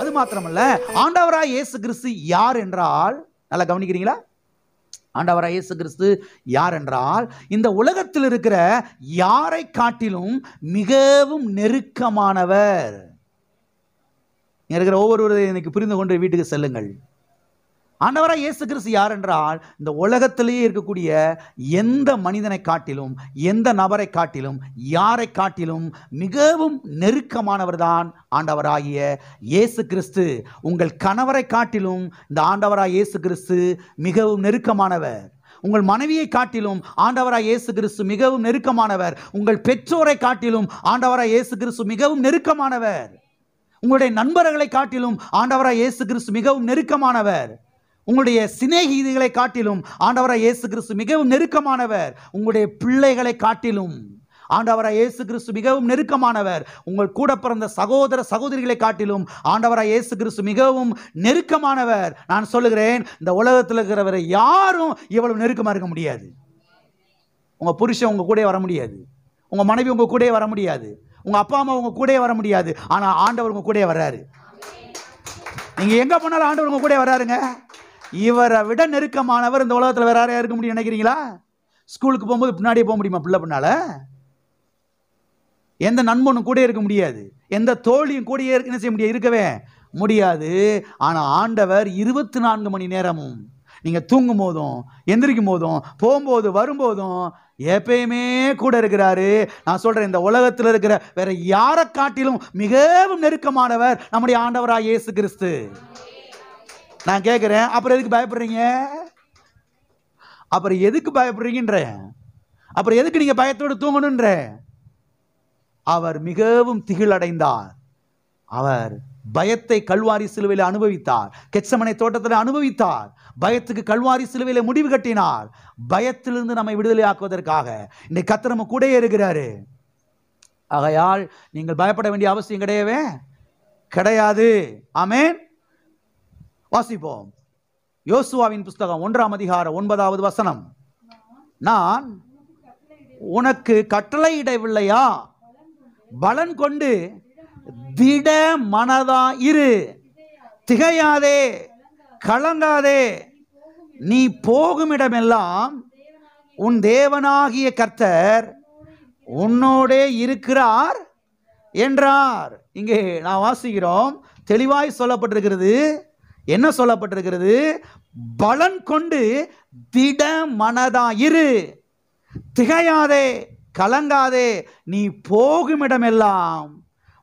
அது மாத்திரமல்ல, ஆண்டவராய் இயேசு கிறிஸ்து யார் என்றால், நல்லா கவனிக்கிறீங்களா? ஆண்டவராய் இயேசு கிறிஸ்து யார் என்றால், இந்த உலகத்தில் இருக்கிற யாரை காட்டிலும் மிகவும் நெருக்கமானவர். இருக்கிற ஒவ்வொருவரும் இன்னைக்கு புரிந்து கொண்டு வீட்டுக்கு செல்லுங்கள். ஆண்டவராய் இயேசு கிறிஸ்து யார் என்றால், இந்த உலகத்திலேயே இருக்கக்கூடிய எந்த மனிதனை காட்டிலும், எந்த நபரை காட்டிலும், யாரை காட்டிலும் மிகவும் நெருக்கமானவர் தான் ஆண்டவராகிய இயேசு கிறிஸ்து. உங்கள் கணவரை காட்டிலும் இந்த ஆண்டவராய் இயேசு கிறிஸ்து மிகவும் நெருக்கமானவர். உங்கள் மனைவியை காட்டிலும் ஆண்டவராய் இயேசு கிறிஸ்து மிகவும் நெருக்கமானவர். உங்கள் பெற்றோரை காட்டிலும் ஆண்டவராய் இயேசு கிறிஸ்து மிகவும் நெருக்கமானவர். உங்களுடைய நண்பர்களை காட்டிலும் ஆண்டவராய் இயேசு கிறிஸ்து மிகவும் நெருக்கமானவர். உங்களுடைய சிநேகிதிகளை காட்டிலும் ஆண்டவராய் இயேசு கிறிஸ்து மிகவும் நெருக்கமானவர். உங்களுடைய பிள்ளைகளை காட்டிலும் ஆண்டவராய் இயேசு கிறிஸ்து மிகவும் நெருக்கமானவர். உங்கள் கூட பிறந்த சகோதர சகோதரிகளை காட்டிலும் ஆண்டவராய் இயேசு கிறிஸ்து மிகவும் நெருக்கமானவர். நான் சொல்லுகிறேன், இந்த உலகத்தில் இருக்கிறவரை யாரும் இவ்வளவு நெருக்கமாக இருக்க முடியாது. உங்கள் புருஷன் உங்கள் கூட வர முடியாது, உங்கள் மனைவி உங்கள் கூட வர முடியாது, உங்கள் அப்பா அம்மா உங்கள் கூட வர முடியாது. ஆனால் ஆண்டவர் உங்கள் கூட வர்றாரு. நீங்கள் எங்கே போனாலும் ஆண்டவர் உங்கள் கூட வர்றாருங்க. இவரை விட நெருக்கமானவர் இந்த உலகத்தில் வேற யாரையா இருக்க முடியும் நினைக்கிறீங்களா? ஸ்கூலுக்கு போகும்போது பின்னாடியே போக முடியுமா? பிள்ளை பின்னால எந்த நண்பனும் கூட இருக்க முடியாது, எந்த தோழியும் கூட என்ன செய்ய முடியாது, இருக்கவே முடியாது. ஆனால் ஆண்டவர் 24 மணி நேரமும், நீங்கள் தூங்கும் போதும் எந்திரிக்கும் போதும் போகும்போது வரும்போதும் எப்பயுமே கூட இருக்கிறாரு. நான் சொல்றேன், இந்த உலகத்தில் இருக்கிற வேற யாரை காட்டிலும் மிகவும் நெருக்கமானவர் நம்முடைய ஆண்டவராய் இயேசு கிறிஸ்து. நான் கேட்கிறேன், அப்புறம் எதுக்கு பயப்படுறீங்க? அப்புறம் எதுக்கு பயப்படுறீங்கன்ற? அப்புறம் எதுக்கு நீங்க பயத்தோடு தூங்கணுன்ற? அவர் மிகவும் திகிலடைந்தார். அவர் பயத்தை கல்வாரி சிலுவையில் அனுபவித்தார். கெத்செமனே தோட்டத்தில் அனுபவித்தார். பயத்துக்கு கல்வாரி சிலுவையில் முடிவு கட்டினார். பயத்திலிருந்து நம்மை விடுதலை ஆக்குவதற்காக இன்னைக்கு கர்த்தர் நம்ம கூடயே இருக்கிறாரு. ஆகையால் நீங்கள் பயப்பட வேண்டிய அவசியம் கிடையவே கிடையாது. ஆமென். வாசிப்போம். யோசுவாவின் புஸ்தகம் 1ஆம் அதிகாரம் 9வது வசனம். நான் உனக்கு கட்டளையிடவில்லையா? பலன் கொண்டு திட மனதா இரு, திகையாதே, கலங்காதே. நீ போகும் இடமெல்லாம் உன் தேவனாகிய கர்த்தர் உன்னோடே இருக்கிறார் என்றார். இங்கே நான் வாசிக்கிறோம், தெளிவாய் சொல்லப்பட்டிருக்கிறது. என்ன சொல்லப்பட்டிருக்கிறது? பலன் கொண்டு திட மனதா இரு, திகையாதே, கலங்காதே. நீ போகும் இடமெல்லாம்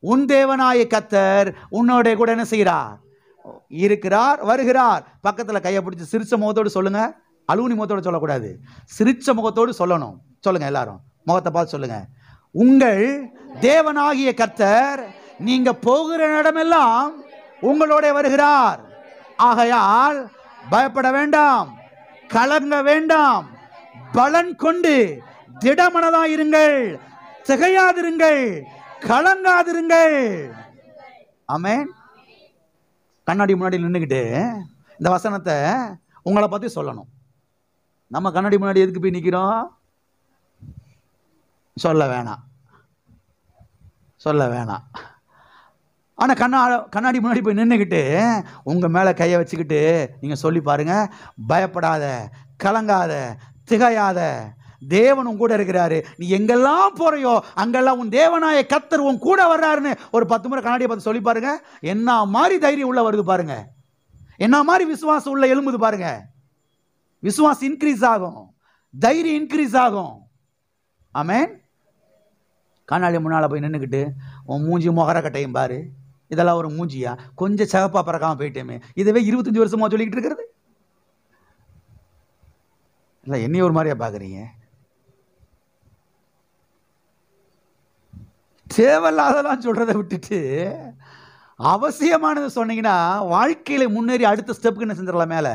உன் தேவனாய கர்த்தர் உன்னோட கூட என்ன செய்கிறார்? இருக்கிறார், வருகிறார். பக்கத்தில் கையை பிடிச்சி சிரிச்ச முகத்தோடு சொல்லுங்க. அலுவனி முகத்தோடு சொல்லக்கூடாது, சிரிச்ச முகத்தோடு சொல்லணும். சொல்லுங்க, எல்லாரும் முகத்தை பார்த்து சொல்லுங்க. உங்கள் தேவனாகிய கர்த்தர் நீங்க போகிற இடமெல்லாம் உங்களோட வருகிறார். ஆகையால் பயப்பட வேண்டாம், கலங்க வேண்டாம். பலன் கொண்டு திடமனதாயிருங்கள், திகையாதிருங்கள், கலங்காதிருங்கள். ஆமென். கண்ணாடி முன்னாடி நின்றுக்கிட்டு இந்த வசனத்தை உங்களை பற்றி சொல்லணும். நம்ம கண்ணாடி முன்னாடி எதுக்கு போய் நிற்கிறோம்? சொல்ல வேணாம், சொல்ல வேணாம். ஆனால் கண்ணாடி முன்னாடி போய் நின்றுக்கிட்டு உங்கள் மேலே கையை வச்சுக்கிட்டு நீங்கள் சொல்லி பாருங்க, பயப்படாத, கலங்காத, திகையாத, தேவன் உன் கூட இருக்கிறாரு. நீ எங்கெல்லாம் போறையோ அங்கெல்லாம் உன் தேவனாய கர்த்தர் உன் கூட வர்றாருன்னு ஒரு 10 முறை கண்ணாடியை பார்த்து சொல்லி பாருங்க. என்ன மாதிரி தைரியம் உள்ள வருது பாருங்க, என்ன மாதிரி விசுவாசம் உள்ள எழும்புது பாருங்க. விசுவாசம் இன்க்ரீஸ் ஆகும், தைரியம் இன்க்ரீஸ் ஆகும். ஆமென். கண்ணாடி முன்னால் போய் நின்றுக்கிட்டு உன் மூஞ்சி முகர கட்டையும் பாரு, இதெல்லாம் ஒரு மூஞ்சியா? கொஞ்சம் சிவப்பா பறக்காம போயிட்டேமே, இதுவே 25 வருஷமா சொல்லிக்கிட்டு இருக்கிறது. இல்லை, என்னையும் ஒரு மாதிரியா பார்க்குறீங்க? தேவையில்லாதெல்லாம் சொல்றதை விட்டுட்டு அவசியமானது சொன்னீங்கன்னா வாழ்க்கையில முன்னேறி அடுத்த ஸ்டெப்புக்கு என்ன செஞ்சிடலாம், மேலே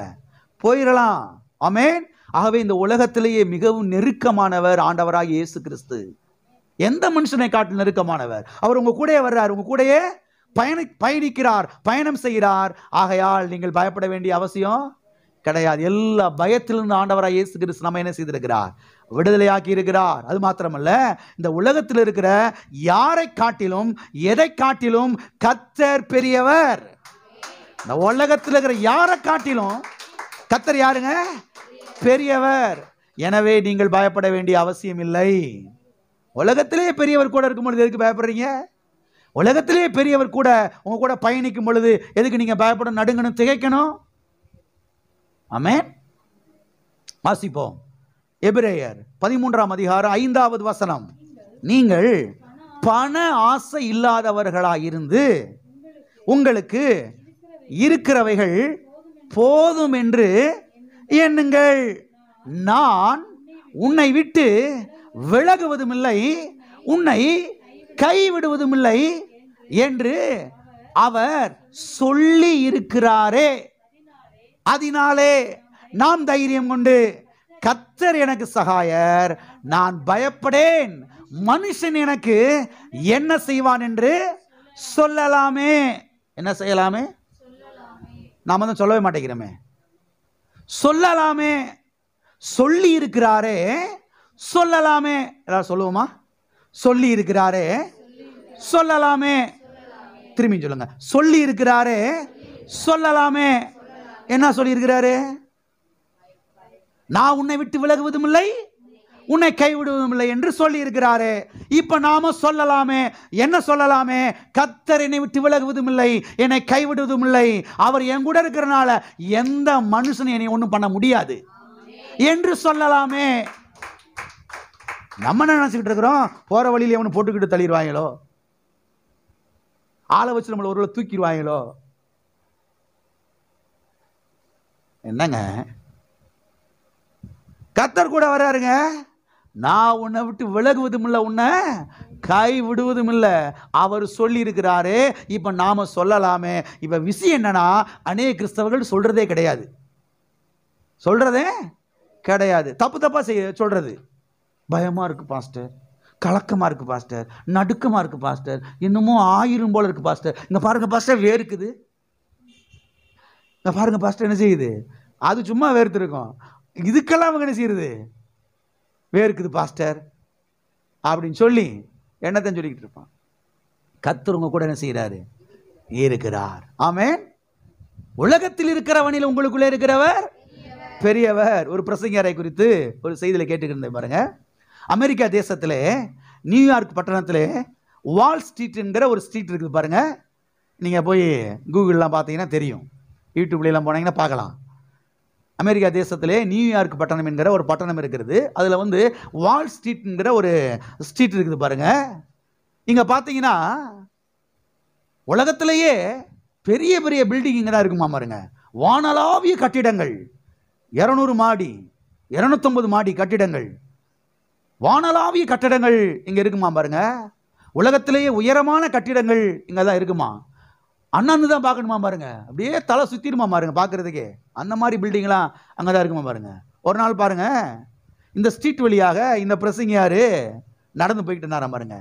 போயிடலாம். ஆமென். ஆகவே இந்த உலகத்திலேயே மிகவும் நெருக்கமானவர் ஆண்டவராகிய இயேசு கிறிஸ்து. எந்த மனுஷனை காட்டு நெருக்கமானவர். அவர் உங்க கூடயே வர்றார், உங்க கூடயே பயணிக்கிறார், பயணம் செய்கிறார். ஆகையால் நீங்கள் பயப்பட வேண்டிய அவசியம் கிடையாது. எல்லா பயத்திலிருந்து ஆண்டவராய் இயேசு கிறிஸ்து நம்ம என்ன செய்திருக்கிறார்? விடுதலையாக்கி இருக்கிறார். அது மாத்திரமல்ல, இந்த உலகத்தில் இருக்கிற யாரை காட்டிலும் எதை காட்டிலும் கர்த்தர் பெரியவர். இந்த உலகத்தில் இருக்கிற யாரை காட்டிலும் கர்த்தர் யாருங்க? பெரியவர். எனவே நீங்கள் பயப்பட வேண்டிய அவசியம் இல்லை. உலகத்திலே பெரியவர் கூட இருக்கும் பொழுது எதுக்கு பயப்படுறீங்க? உலகத்திலே பெரியவர் கூட உங்க கூட பயணிக்கும் பொழுது எதுக்கு நீங்க பயப்படணும், நடுங்கணும், திகைக்கணும்? ஆமென். வாசிப்போம். எபிரேயர் 13ஆம் அதிகாரம் 5வது வசனம். நீங்கள் பண ஆசை இல்லாதவர்களாயிருந்து உங்களுக்கு இருக்கிறவைகள் போதும் என்று எண்ணுங்கள். நான் உன்னை விட்டு விலகுவதும் இல்லை, உன்னை கைவிடுவதும் இல்லை என்று அவர் சொல்லி இருக்கிறாரே. அதனாலே நாம் தைரியம் கொண்டு கர்த்தர் எனக்கு சகாயர், நான் பயப்படேன், மனுஷன் எனக்கு என்ன செய்வான் என்று சொல்லலாமே. என்ன செய்யலாமே? நாம தான் சொல்லவே மாட்டேங்கிறோமே. சொல்லலாமே. சொல்லி இருக்கிறாரே, சொல்லலாமே. எல்லாரும் சொல்லுவோமா? சொல்லி இருக்கிறாரே, சொல்லலாமே. திரும்பி சொல்லுங்க. சொல்லி இருக்கிறாரே, சொல்லலாமே. என்ன சொல்லி இருக்கிறாரு? நான் உன்னை விட்டு விலகுவதும் இல்லை, உன்னை கைவிடுவதும் இல்லை என்று சொல்லி இருக்கிறாரு. இப்ப நாம சொல்லலாமே. என்ன சொல்லலாமே? கர்த்தர் என்னை விட்டு விலகுவதும் இல்லை, என்னை கைவிடுவதும் இல்லை, அவர் என் கூட இருக்கிறனால எந்த மனுஷன் என்னை ஒன்றும் பண்ண முடியாது என்று சொல்லலாமே. நம்ம என்ன நினைச்சுக்கிட்டு இருக்கிறோம்? போற வழியில் எவனு போட்டுக்கிட்டு தள்ளிடுவாங்களோ, ஆளை வச்சு நம்மளை ஒருவேளை தூக்கிடுவாங்களோ. என்னங்க, கர்த்தர் கூட வராருங்க. நான் உன்னை விட்டு விலகுவதும் இல்லை, உன்னை கை விடுவதும் இல்லை, அவர் சொல்லி இருக்கிறாரு. இப்ப நாம சொல்லலாமே. இப்ப விஷயம் என்னன்னா, அநேக கிறிஸ்தவர்கள் சொல்றதே கிடையாது. சொல்றதே கிடையாது. தப்பு தப்பா சொல்றது. பயமா இருக்கு பாஸ்டர், கலக்கமா இருக்கு பாஸ்டர், நடுக்கமா இருக்கு பாஸ்டர், இன்னமும் 1000 போல இருக்கு பாஸ்டர். இங்க பாருங்க பாஸ்டர், வேர்க்குது. இங்க பாருங்க பாஸ்டர், என்ன செய்யுது? அது சும்மா வேர்த்து இருக்கும். இதுக்கெல்லாம் அவங்க என்ன செய்யுது? வேர்க்குது பாஸ்டர் அப்படின்னு சொல்லி என்னத்தான் சொல்லிக்கிட்டு இருப்பான். கர்த்தர் உங்க கூட என்ன செய்யறாரு? இருக்கிறார். ஆமென். உலகத்தில் இருக்கிறவனில் உங்களுக்குள்ளே இருக்கிறவர் பெரியவர். ஒரு பிரசங்கரை குறித்து ஒரு செய்தியில கேட்டுக்கிட்டு பாருங்க. அமெரிக்கா தேசத்திலே நியூயார்க் பட்டணத்திலே வால் ஸ்ட்ரீட் என்கிற ஒரு ஸ்ட்ரீட் இருக்குது பாருங்க. நீங்க போய் கூகுள்லாம் பார்த்தீங்கன்னா தெரியும், யூடியூப்லாம் போனீங்கன்னா பார்க்கலாம். அமெரிக்கா தேசத்திலே நியூயார்க் பட்டணம் என்கிற ஒரு பட்டணம் இருக்கிறது. அதில் வந்து வால் ஸ்ட்ரீட் என்கிற ஒரு ஸ்ட்ரீட் இருக்குது பாருங்க. இங்க பார்த்தீங்கன்னா உலகத்திலேயே பெரிய பெரிய பில்டிங் இங்கே தான் இருக்குமா பாருங்க. வானளாவிய கட்டிடங்கள், 200 மாடி 250 மாடி கட்டிடங்கள், வானளாவிய கட்டிடங்கள் இங்க இருக்குமா பாருங்க. உலகத்திலேயே உயரமான கட்டிடங்கள் இங்க தான் இருக்குமா. அண்ணாந்து தான் பார்க்கணுமா பாருங்க. அப்படியே தலை சுத்திடுமா பாருங்க பார்க்கறதுக்கே. அந்த மாதிரி பில்டிங்லாம் அங்கே தான் இருக்குமா பாருங்க. ஒரு நாள் பாருங்க, இந்த ஸ்ட்ரீட் வழியாக இந்த பிரசங்கியாரு நடந்து போய்கிட்டு இருந்தாராம் பாருங்க.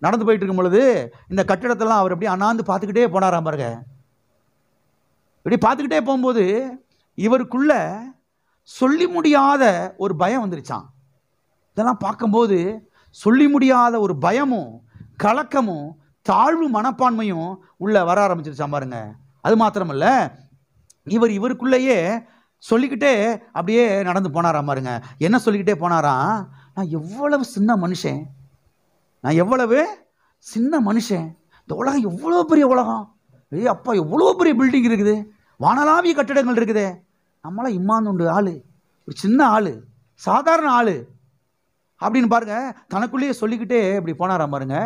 நடந்து போயிட்டு இருக்கும் பொழுது இந்த கட்டிடத்தெல்லாம் அவர் அப்படியே அண்ணாந்து பார்த்துக்கிட்டே போனாராம் பாருங்க. இப்படி பார்த்துக்கிட்டே போகும்போது இவருக்குள்ள சொல்லி முடியாத ஒரு பயம் வந்துருச்சான். இதெல்லாம் பார்க்கும்போது சொல்லி முடியாத ஒரு பயமும் கலக்கமும் தாழ்வு மனப்பான்மையும் உள்ள வர ஆரம்பிச்சிருச்சான் பாருங்க. அது மாத்திரமல்ல, இவருக்குள்ளேயே சொல்லிக்கிட்டே அப்படியே நடந்து போனாராம் பாருங்க. என்ன சொல்லிக்கிட்டே போனாராம்? நான் எவ்வளவு சின்ன மனுஷன், நான் எவ்வளவு சின்ன மனுஷன், இந்த உலகம் எவ்வளோ பெரிய உலகம், அப்பா எவ்வளோ பெரிய பில்டிங் இருக்குது, வானளாவிய கட்டிடங்கள் இருக்குது, நம்மளாம் இம்மாந்துண்டு ஆளு, ஒரு சின்ன ஆளு, சாதாரண ஆளு அப்படின்னு பாருங்க தனக்குள்ளேயே சொல்லிக்கிட்டே இப்படி போனாராம் பாருங்க.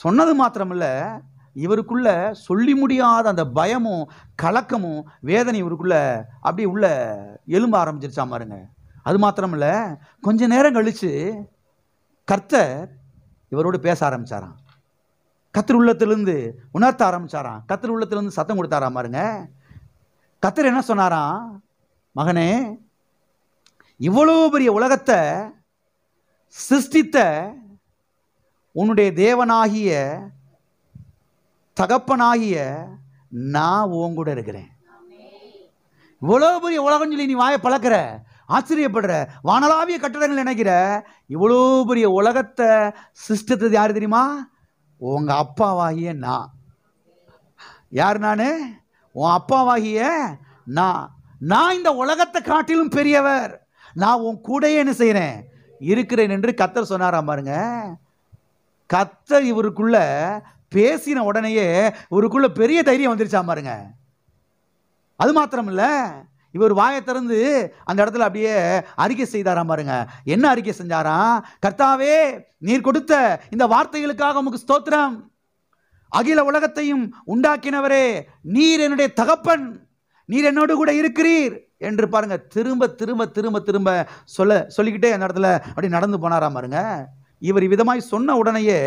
சொன்னது மாத்திரமில்ல, இவருக்குள்ள சொல்லி முடியாத அந்த பயமும் கலக்கமும் வேதனை இவருக்குள்ள அப்படியே உள்ள எலும்ப ஆரம்பிச்சிருச்சா பாருங்க. அது மாத்திரமில்ல, கொஞ்ச நேரம் கழிச்சு கர்த்தர் இவரோடு பேச ஆரம்பிச்சாராம். கர்த்தர் உள்ளத்திலிருந்து உணர்த்த ஆரம்பிச்சாராம். கர்த்தர் உள்ளத்திலிருந்து சத்தம் கொடுத்தாராம் பாருங்க. கர்த்தர் என்ன சொன்னாராம்? மகனே, இவ்வளோ பெரிய உலகத்தை சிருஷ்டித்த உன்னுடைய தேவனாகிய தகப்பனாகிய நான் உன் கூட இருக்கிறேன். இவ்வளோ பெரிய உலகம் சொல்லி நீ வாயை பழக்கிற, ஆச்சரியப்படுற, வானளாவிய கட்டடங்கள் நினைக்கிற, இவ்வளோ பெரிய உலகத்தை சிருஷ்டித்தது யாரு தெரியுமா? உங்க அப்பாவாகிய நான். யார் நானு? உன் அப்பாவாகிய நான் இந்த உலகத்தை காட்டிலும் பெரியவர், நான் உன் கூடயே என்ன செய்யறேன், இருக்கிறேன் என்று கர்த்தர் சொன்னாராம் பாருங்க. கர்த்தர் இவருக்குள்ள பேசின உடனேயே இவருக்குள்ள பெரிய தைரியம் வந்துருச்சாம் பாருங்க. அது மாத்திரம் இல்ல, இவர் வாயை திறந்து அந்த இடத்துல அப்படியே அறிக்கை செய்தாராம் பாருங்க. என்ன அறிக்கை செஞ்சாராம்? கர்த்தாவே, நீர் கொடுத்த இந்த வார்த்தைகளுக்காக உமக்கு ஸ்தோத்திரம். அகில உலகத்தையும் உண்டாக்கினவரே, நீர் என்னுடைய தகப்பன், நீர் என்னோடு கூட இருக்கிறீர் என்று பாருங்க திரும்ப திரும்ப திரும்ப திரும்ப சொல்லிக்கிட்டே அந்த இடத்துல அப்படி நடந்து போனாராம் பாருங்க. இவர் விதமாய் சொன்ன உடனேயே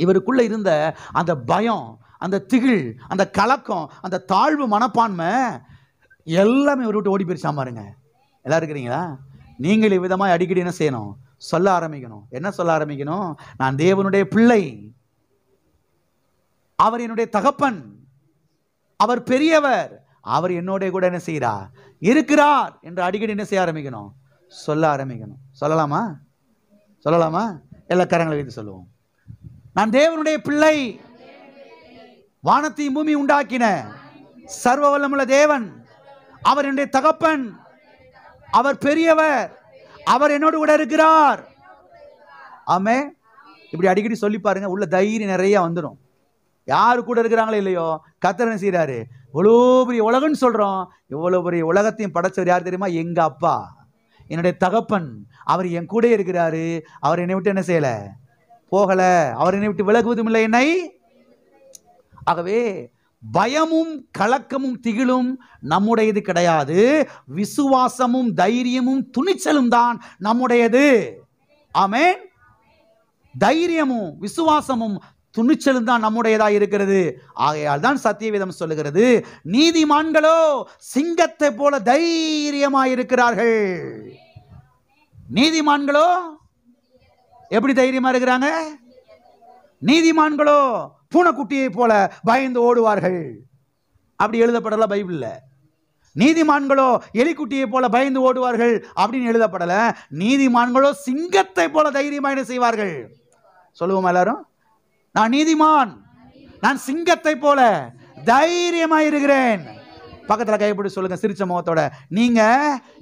இவருக்குள்ள இருந்த அந்த பயம், அந்த திகில், அந்த கலக்கம், அந்த தாழ்வு மனப்பான்மை எல்லாமே இவர் விட்டு ஓடி போயிருச்சாம் பாருங்க. எல்லாம் இருக்கிறீங்களா? நீங்கள் இவ்விதமாய் அடிக்கடி என்ன செய்யணும்? சொல்ல ஆரம்பிக்கணும். என்ன சொல்ல ஆரம்பிக்கணும்? நான் தேவனுடைய பிள்ளை, அவர் என்னுடைய தகப்பன், அவர் பெரியவர், அவர் என்னோட கூட என்ன செய்கிறார், இருக்கிறார் என்று அடிக்கடி என்ன செய்ய ஆரம்பிக்கணும்? சொல்ல ஆரம்பிக்கணும். சொல்லலாமா? சொல்லலாமா? எல்லா கரங்களை வைத்து சொல்லுவோம். நான் தேவனுடைய பிள்ளை, வானத்தையும் பூமி உண்டாக்கின சர்வ வல்லமுள்ள தேவன், அவர் என்னுடைய தகப்பன், அவர் பெரியவர், அவர் என்னோடு கூட இருக்கிறார். ஆமே. இப்படி அடிக்கடி சொல்லி பாருங்க, உள்ள தைரியம் நிறைய வந்துடும். யாரு கூட இருக்கிறாங்களோ இல்லையோ, கர்த்தர் என்ன செய்யறாரு? இவ்வளோ பெரிய உலகம்னு சொல்றோம், இவ்வளவு பெரிய உலகத்தையும் படைச்சவர் யார் தெரியுமா? எங்க அப்பா, என்னுடைய தகப்பன். அவர் என் கூட இருக்கிறாரு. அவர் என்னை விட்டு என்ன செய்யல, போகல. அவர் என்னை விட்டு விலகுவதும் இல்லை என்னை. ஆகவே பயமும் கலக்கமும் திகிலும் நம்முடையது கிடையாது. விசுவாசமும் தைரியமும் துணிச்சலும் தான் நம்முடையது. ஆமென். தைரியமும் விசுவாசமும் துணிச்சலும் தான் நம்முடையதா இருக்கிறது. ஆகையால் தான் சத்தியவேதம் சொல்லுகிறது, நீதிமான்களோ சிங்கத்தை போல தைரியமாயிருக்கிறார்கள். நீதிமான்களோ எப்படி தைரியமா இருக்கிறாங்க? நீதிமான்களோ பூனைக்குட்டியை போல பயந்து ஓடுவார்கள். அப்படி எழுதப்படல பைபிள்ல. நீதிமான்களோ எலிக்குட்டியை போல பயந்து ஓடுவார்கள் அப்படின்னு எழுதப்படல. நீதிமான்களோ சிங்கத்தை போல தைரியமா என்ன செய்வார்கள்? சொல்லுவோமா எல்லாரும்? நான் நீதிமான், நான் சிங்கத்தை போல தைரியமா இருக்கிறேன். பக்கத்துல கைப்பிடி சொல்லுங்க சிரிச்ச முகத்தோட, நீங்க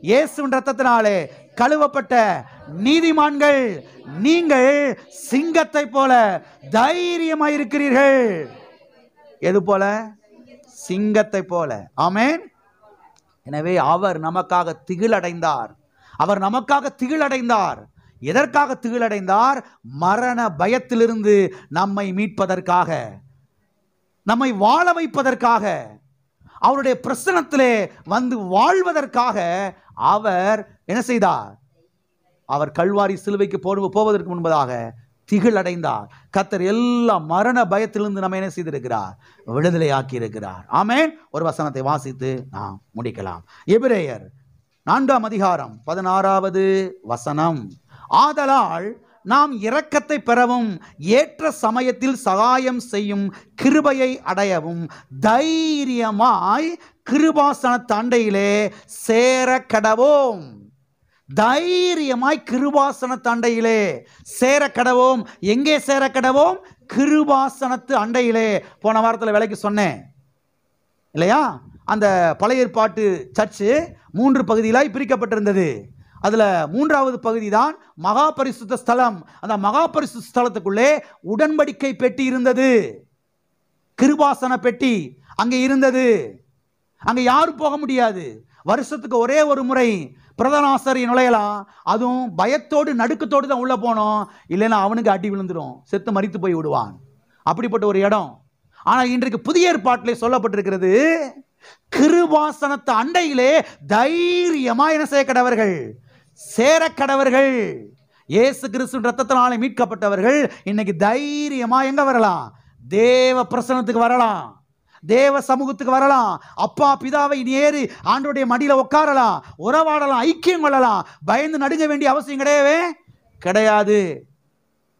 இயேசுவின் ரத்தத்தினாலே கழுவப்பட்ட நீதிமான்கள், நீங்கள் சிங்கத்தை போல தைரியமா இருக்கிறீர்கள். எது போல? சிங்கத்தை போல. ஆமென். எனவே அவர் நமக்காக திகிலடைந்தார். அவர் நமக்காக திகிலடைந்தார். எதற்காக திகிலடைந்தார்? மரண பயத்திலிருந்து நம்மை மீட்பதற்காக, நம்மை வாழ வைப்பதற்காக, அவருடைய பிரசன்னத்திலே வந்து வாழ்வதற்காக அவர் என்ன செய்தார்? அவர் கல்வாரி சிலுவைக்கு போவதற்கு முன்பதாக திகில் அடைந்தார். கர்த்தர் எல்லா மரண பயத்திலிருந்து நம்ம என்ன செய்திருக்கிறார்? விடுதலை ஆக்கி இருக்கிறார். ஆமென். ஒரு வசனத்தை வாசித்து நாம் முடிக்கலாம். எபிரேயர் 4ஆம் அதிகாரம் 16வது வசனம். ஆதலால் நாம் இரக்கத்தை பெறவும் ஏற்ற சமயத்தில் சகாயம் செய்யும் கிருபையை அடையவும் தைரியமாய் கிருபாசன தண்டையிலே சேர கடவோம். தைரியமாய் கிருபாசன தண்டையிலே சேர கடவோம். எங்கே சேர கடவோம்? கிருபாசனத்து அண்டையிலே. போன வாரத்தில் விலைக்கு சொன்னேன் இல்லையா? அந்த பழைய ஏற்பாட்டு சர்ச்சு 3 பகுதிகளாய் பிரிக்கப்பட்டிருந்தது. அதுல 3வது பகுதி தான் மகா பரிசுத்த ஸ்தலம். அந்த மகா பரிசுத்த ஸ்தலத்துக்குள்ளே உடன்படிக்கை பெட்டி இருந்தது, கிருபாசன பெட்டி அங்கே இருந்தது. அங்க யாரும் போக முடியாது. வருஷத்துக்கு ஒரே ஒரு முறை பிரதான ஆசாரியர் நுழையலாம். அதுவும் பயத்தோடு நடுக்கத்தோடு தான் உள்ள போனோம். இல்லைன்னா அவனுக்கு அடி விழுந்துடும், செத்து மரித்து போய் விடுவான். அப்படிப்பட்ட ஒரு இடம். ஆனால் இன்றைக்கு புதிய ஏற்பாட்டிலே சொல்லப்பட்டிருக்கிறது, கிருபாசனத்து அண்டையிலே தைரியமா என்ன செய்ய கடவர்கள்? சேர கடவர்கள். இயேசு கிறிஸ்து ரத்தத்தினாலே மீட்கப்பட்டவர்கள் இன்னைக்கு தைரியமா எங்க வரலாம்? தேவ பிரசன்னத்துக்கு வரலாம், தேவ சமூகத்துக்கு வரலாம். அப்பா பிதாவை நேரு ஆண்டவருடைய மடியில உட்காரலாம், உறவாடலாம், ஐக்கியம் கொள்ளலாம். பயந்து நடுங்க வேண்டிய அவசியம் கிடையவே கிடையாது.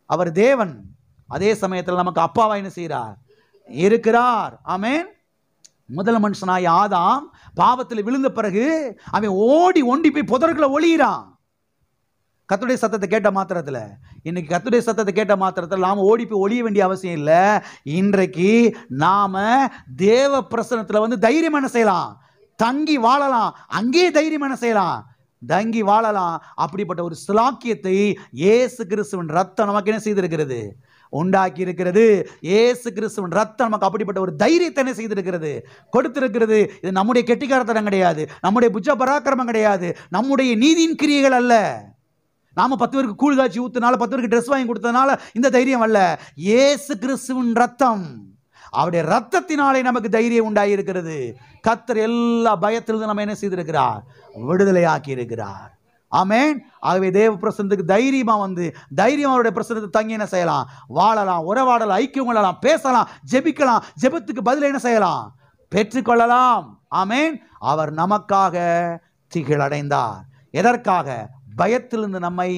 அவர் தேவன், அதே சமயத்தில் நமக்கு அப்பாவா என்ன செய்கிறார்? இருக்கிறார். ஆமென். முதல் மனுஷனாய் ஆதாம் பாவத்தில் விழுந்த பிறகு அவன் ஓடி ஒண்டி போய் புதர்களை ஒளியிறான். கர்த்தருடைய சத்தத்தை கேட்ட மாத்திரத்தில், இன்னைக்கு கர்த்தருடைய சத்தத்தை கேட்ட மாத்திரத்தில் நாம ஓடி போய் ஒளிய வேண்டிய அவசியம் இல்லை. இன்றைக்கு நாம தேவ பிரசன்னத்தில் வந்து தைரியம் என்ன செய்யலாம்? தங்கி வாழலாம். அங்கேயே தைரியம் என்ன செய்யலாம்? தங்கி வாழலாம். அப்படிப்பட்ட ஒரு சிலாக்கியத்தை இயேசு கிறிஸ்துவின் ரத்தம் நமக்கு என்ன செய்திருக்கிறது? உண்டாக்கி இருக்கிறது. இயேசு கிறிஸ்துவின் ரத்தம் நமக்கு அப்படிப்பட்ட ஒரு தைரியத்தை என்ன செய்திருக்கிறது? கொடுத்திருக்கிறது. இது நம்முடைய கெட்டிக்காரத்தனம் கிடையாது, நம்முடைய புஜ பராக்கிரமம் கிடையாது, நம்முடைய நீதியின் கிரியைகள் அல்ல. நாம 10 பேருக்கு கூழ் காய்ச்சி ஊத்துனால, 10 பேருக்கு ட்ரெஸ் வாங்கி கொடுத்ததுனால இந்த தைரியம் அல்ல. இயேசு கிறிஸ்துவின் ரத்தம், அவருடைய ரத்தத்தினாலே நமக்கு தைரியம் உண்டாகி இருக்கிறது. கர்த்தர் எல்லா பயத்திலிருந்து நம்ம என்ன செய்திருக்கிறார்? விடுதலையாக்கி இருக்கிறார். ஆமென். ஆகவே தேவ பிரசன்னத்துக்கு தைரியமா வந்து தைரியம் அவருடைய பிரசன்னத்தை தங்கி என்ன செய்யலாம்? வாழலாம், உறவாடலாம், ஐக்கியம் கொள்ளலாம், பேசலாம், ஜெபிக்கலாம். ஜெபத்துக்கு பதில் என்ன செய்யலாம்? பெற்றுக்கொள்ளலாம். ஆமென். அவர் நமக்காக திகிலடைந்தார். எதற்காக? பயத்திலிருந்து நம்மை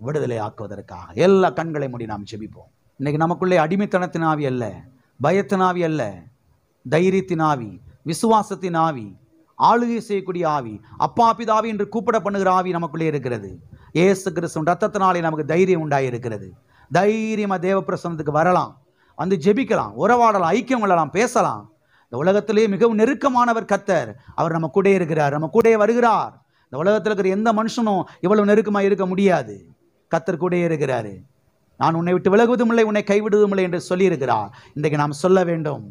விடுதலை ஆக்குவதற்காக. எல்லா கண்களை மூடி நாம் ஜெபிப்போம். இன்னைக்கு நமக்குள்ளே அடிமைத்தனத்தின் ஆவி அல்ல, பயத்தின் ஆவி அல்ல, தைரியத்தின் ஆவி, விசுவாசத்தின் ஆவி, ஆளுகை செய்யக்கூடிய ஆவி, அப்பா பிதாவி என்று கூப்பிட பண்ணுகிற ஆவி நமக்குள்ளே இருக்கிறது. இயேசு கிறிஸ்துவின் ரத்தத்தினாலே நமக்கு தைரியம் உண்டாகி இருக்கிறது. தைரியமா தேவ பிரசன்னத்துக்கு வரலாம், வந்து ஜெபிக்கலாம், உறவாடலாம், ஐக்கியம் கொள்ளலாம், பேசலாம். இந்த உலகத்திலே மிகவும் நெருக்கமானவர் கர்த்தர். அவர் நம்ம கூட இருக்கிறார், நம்ம கூட வருகிறார். இந்த உலகத்தில் இருக்கிற எந்த மனுஷனும் இவ்வளவு நெருக்கமா இருக்க முடியாது. கர்த்தர் கூட இருக்கிறாரு. நான் உன்னை விட்டு விலகுவதும் இல்லை, உன்னை கைவிடுவதும் இல்லை என்று சொல்லி இருக்கிறார். இன்றைக்கு நாம் சொல்ல வேண்டும்,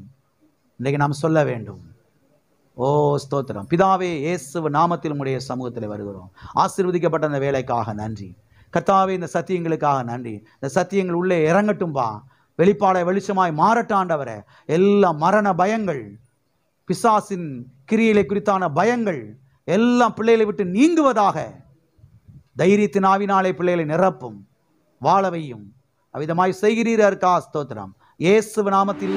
இன்றைக்கு நாம் சொல்ல வேண்டும். ஓ ஸ்தோத்திரம். பிதாவே, இயேசு நாமத்தில் உம்முடைய சமூகத்தில் வருகிறோம். ஆசீர்வதிக்கப்பட்ட அந்த வேலைக்காக நன்றி கர்த்தாவே. இந்த சத்தியங்களுக்காக நன்றி. இந்த சத்தியங்கள் உள்ளே இறங்கட்டும்பா, வெளிப்பாடை வெளிச்சமாய் மாறட்டும் ஆண்டவரே. எல்லா மரண பயங்கள், பிசாசின் கிரியைகளை குறித்தான பயங்கள் எல்லாம் பிள்ளைகளை விட்டு நீங்குவதாக. தைரியத்தின் ஆவினாலே பிள்ளைகளை நிரப்பும், வாழவையும். அவ்விதமாய் செய்கிறீரா இருக்கா? ஸ்தோத்திரம். இயேசு நாமத்தில்